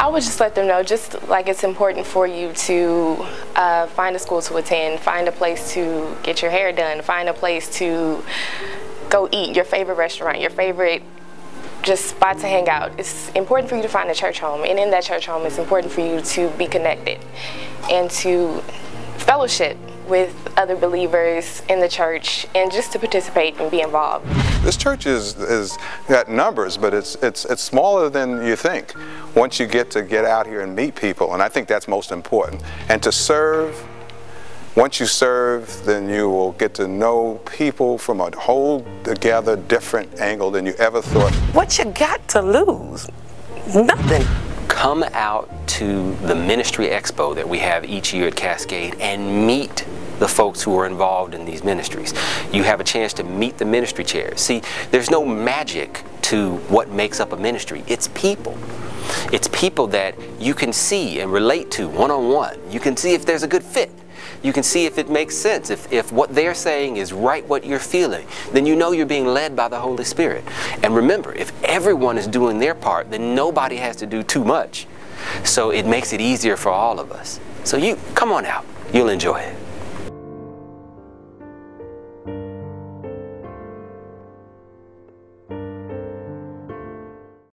I would just let them know, just like it's important for you to find a school to attend, find a place to get your hair done, find a place to go eat, your favorite restaurant, your favorite just spot to hang out. It's important for you to find a church home, and in that church home it's important for you to be connected and to fellowship with other believers in the church and just to participate and be involved. This church is got numbers, but it's smaller than you think once you get out here and meet people, and I think that's most important. And to serve, once you serve, then you will get to know people from a whole together different angle than you ever thought. What you got to lose? Nothing. Come out to the Ministry Expo that we have each year at Cascade and meet the folks who are involved in these ministries. You have a chance to meet the ministry chairs. See, there's no magic to what makes up a ministry. It's people. It's people that you can see and relate to one-on-one. You can see if there's a good fit. You can see if it makes sense. If what they're saying is right what you're feeling, then you know you're being led by the Holy Spirit. And remember, if everyone is doing their part, then nobody has to do too much. So it makes it easier for all of us. So you come on out. You'll enjoy it.